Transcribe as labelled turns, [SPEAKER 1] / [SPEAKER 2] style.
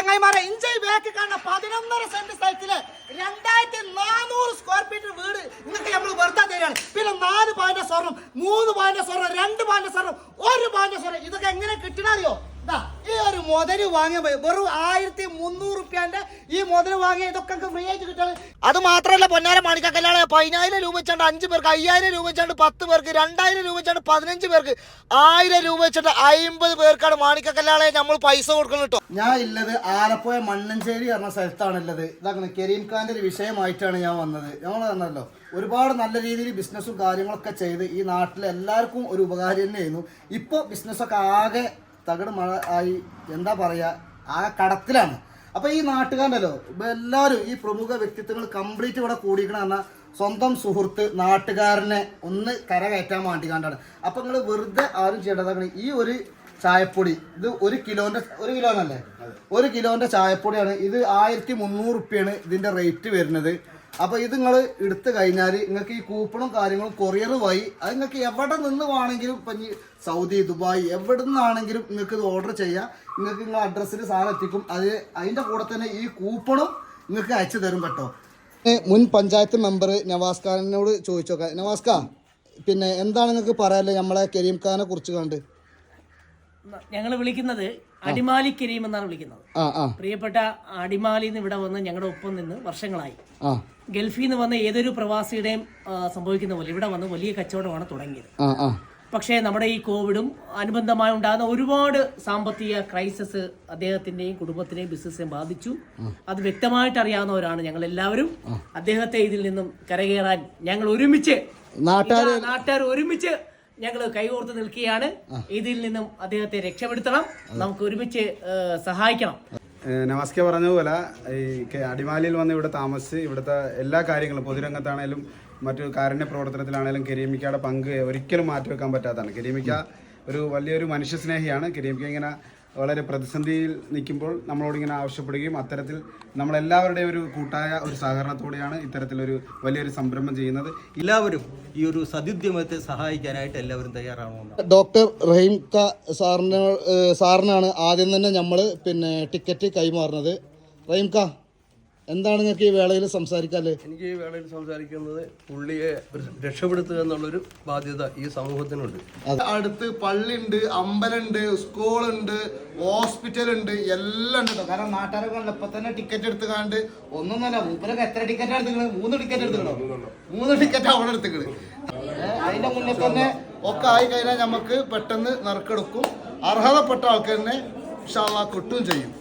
[SPEAKER 1] ചങ്ങായിമാരെ ഇഞ്ചി ബാക്കി കാണുന്ന 11.5 സെന്റ് സ്ഥലത്തില് 2400 സ്ക്വയർ ഫീറ്റ് വീട് നിങ്ങൾക്ക് നമ്മൾ വെറുതെ തരാണ്. പിന്നെ 4 പവന്റെ സ്വർണം, 3 പവന്റെ സ്വർണം, 2 പവന്റെ സ്വർണം, 1 പവന്റെ സ്വർണം. ഇതൊക്കെ എങ്ങനെ കിട്ടണറിയോ? ഈ ഒരു മുതല് വാങ്ങിയ വെറും 1300 റുപ്യന്റെ ഈ മുതല് വാങ്ങിയ ഇതൊക്കെ ഫ്രീ ആയിട്ട് കിട്ടാണ്. അത് മാത്രമല്ല പൊന്നാര മാണിക്കല്ലാണ് 10,000 രൂപ വെച്ചാണ്ട് 5 പേർക്ക്, 5,000 രൂപ വെച്ചാണ്ട് 10 പേർക്ക്, 2,000 രൂപ വെച്ചാണ്ട് 15 പേർക്ക്, 1000 രൂപ വെച്ചിട്ട് 50 പേർക്കാണ് മാണിക്കല്ലാണ് നമ്മൾ പൈസ കൊടുക്കണം കേട്ടോ. ഞാൻ ഉള്ളത് ആലപ്പുഴ മണ്ണഞ്ചേരി പറഞ്ഞ സ്ഥലത്താണുള്ളത്. ഇതാക്കണം കരീം ഖാന്റെ ഒരു വിഷയമായിട്ടാണ് ഞാൻ വന്നത്. നമ്മൾ പറഞ്ഞല്ലോ ഒരുപാട് നല്ല രീതിയിൽ ബിസിനസ്സും കാര്യങ്ങളൊക്കെ ചെയ്ത് ഈ നാട്ടിലെ എല്ലാവർക്കും ഒരു ഉപകാരം തന്നെയായിരുന്നു. ഇപ്പോൾ ബിസിനസ്സൊക്കെ ആകെ തകട് മഴ ആയി, എന്താ പറയുക, ആ കടത്തിലാണ്. അപ്പോൾ ഈ നാട്ടുകാരല്ലോ എല്ലാവരും ഈ പ്രമുഖ വ്യക്തിത്വങ്ങൾ കംപ്ലീറ്റ് ഇവിടെ കൂടിക്കണം പറഞ്ഞാൽ സ്വന്തം സുഹൃത്ത് നാട്ടുകാരനെ ഒന്ന് കരകയറ്റാൻ വേണ്ടിക്കാണ്ടാണ്. അപ്പോൾ നിങ്ങൾ വെറുതെ ആരും ചെയ്യേണ്ടതാണ്. ഈ ഒരു ചായപ്പൊടി ഇത് 1 കിലോനല്ലേ, 1 കിലോൻ്റെ ചായപ്പൊടിയാണ്. ഇത് 1300 റുപ്യാണ് ഇതിൻ്റെ റേറ്റ് വരുന്നത്. അപ്പോൾ ഇത് നിങ്ങൾ എടുത്തു കഴിഞ്ഞാൽ നിങ്ങൾക്ക് ഈ കൂപ്പണും കാര്യങ്ങളും കൊറിയർ വഴി അത് നിങ്ങൾക്ക് എവിടെ നിന്ന് വേണമെങ്കിലും ഇപ്പം സൗദി, ദുബായ് എവിടെ നിന്നാണെങ്കിലും നിങ്ങൾക്ക് ഇത് ഓർഡർ ചെയ്യാം. നിങ്ങൾക്ക് നിങ്ങളുടെ അഡ്രസ്സിൽ സാധനം എത്തിക്കും. അതിൻ്റെ കൂടെ തന്നെ ഈ കൂപ്പണും നിങ്ങൾക്ക് അയച്ചു തരും കേട്ടോ. മുൻ പഞ്ചായത്ത് മെമ്പർ നവാസ് ഖാനോട് ചോദിച്ചു നോക്കാം. നവാസ് ഖാൻ, പിന്നെ എന്താണ് നിങ്ങൾക്ക് പറയാല്ലേ നമ്മളെ കരീം ഖാനെ കുറിച്ച് കണ്ട്?
[SPEAKER 2] ഞങ്ങൾ വിളിക്കുന്നത് അടിമാലി കരീം എന്നാണ് വിളിക്കുന്നത്. പ്രിയപ്പെട്ട അടിമാലിയിൽ നിന്ന് ഇവിടെ വന്ന് ഞങ്ങളുടെ ഒപ്പം നിന്ന് വർഷങ്ങളായി. ഗൾഫിൽ നിന്ന് വന്ന ഏതൊരു പ്രവാസിയുടെയും സംഭവിക്കുന്ന പോലെ ഇവിടെ വന്ന് വലിയ കച്ചവടമാണ് തുടങ്ങിയത്. പക്ഷേ നമ്മുടെ ഈ കോവിഡും അനുബന്ധമായി ഉണ്ടാകുന്ന ഒരുപാട് സാമ്പത്തിക ക്രൈസിസ് അദ്ദേഹത്തിന്റെയും കുടുംബത്തിനെയും ബിസിനസിനെയും ബാധിച്ചു. അത് വ്യക്തമായിട്ട് അറിയാവുന്നവരാണ് ഞങ്ങൾ എല്ലാവരും. അദ്ദേഹത്തെ ഇതിൽ നിന്നും കരകയറാൻ ഞങ്ങൾ ഒരുമിച്ച് നാട്ടുകാർ ഒരുമിച്ച് ഞങ്ങൾ കൈകോർത്ത് നിൽക്കുകയാണ്. ഇതിൽ നിന്നും അദ്ദേഹത്തെ രക്ഷപ്പെടുത്തണം, നമുക്ക് ഒരുമിച്ച് സഹായിക്കണം.
[SPEAKER 3] നവാസ്ക പറഞ്ഞതുപോലെ ഈ അടിമാലിയിൽ വന്ന് ഇവിടെ താമസിച്ച് ഇവിടുത്തെ എല്ലാ കാര്യങ്ങളും പൊതുരംഗത്താണേലും മറ്റു കാരുണ്യ പ്രവർത്തനത്തിലാണേലും കരീമിക്കയുടെ പങ്ക് ഒരിക്കലും മാറ്റിവെക്കാൻ പറ്റാത്തതാണ്. കരീമിക്ക ഒരു വലിയൊരു മനുഷ്യസ്നേഹിയാണ്. കരീമിക്ക ഇങ്ങനെ വളരെ പ്രതിസന്ധിയിൽ നിൽക്കുമ്പോൾ നമ്മളോട് ഇങ്ങനെ ആവശ്യപ്പെടുകയും അത്തരത്തിൽ നമ്മളെല്ലാവരുടെയും ഒരു കൂട്ടായ ഒരു സഹകരണത്തോടെയാണ് ഇത്തരത്തിലൊരു വലിയൊരു സംരംഭം ചെയ്യുന്നത്.
[SPEAKER 4] എല്ലാവരും ഈ ഒരു സദ്യുദ്യമത്തെ സഹായിക്കാനായിട്ട് എല്ലാവരും തയ്യാറാണ്.
[SPEAKER 1] ഡോക്ടർ റഹീം ഖാ സാറിനാണ് ആദ്യം തന്നെ നമ്മൾ ടിക്കറ്റ് കൈമാറുന്നത്. റഹീം ഖാ, എന്താണ് നിങ്ങൾക്ക് ഈ വേളയിൽ സംസാരിക്കാല്ലേ?
[SPEAKER 5] എനിക്ക് ഈ വേളയിൽ സംസാരിക്കുന്നത് പുള്ളിയെ രക്ഷപ്പെടുത്തുക എന്നുള്ളൊരു ബാധ്യത ഈ സമൂഹത്തിനുണ്ട്.
[SPEAKER 1] അടുത്ത് പള്ളിയുണ്ട്, അമ്പലമുണ്ട്, സ്കൂളുണ്ട്, ഹോസ്പിറ്റലുണ്ട്, എല്ലാം ഉണ്ട്. കാരണം നാട്ടുകാരൊക്കെ ഇപ്പൊ തന്നെ ടിക്കറ്റ് എടുത്തുകാണ്ട് ഒന്നൊന്നല്ല, മൂപ്പരൊക്കെ എത്ര ടിക്കറ്റ് എടുത്തിക്കണ്? 3 ടിക്കറ്റ് എടുത്തിക്കണോ? 3 ടിക്കറ്റ് അവിടെ എടുത്തിക്കണ്. അതിന്റെ മുന്നേ തന്നെ ഒക്കെ ആയി കഴിഞ്ഞാൽ നമുക്ക് പെട്ടെന്ന് നറുക്കെടുക്കും. അർഹതപ്പെട്ട ആൾക്കാരനെ ഇൻഷാ അല്ലാഹ് കിട്ടുകയും ചെയ്യും.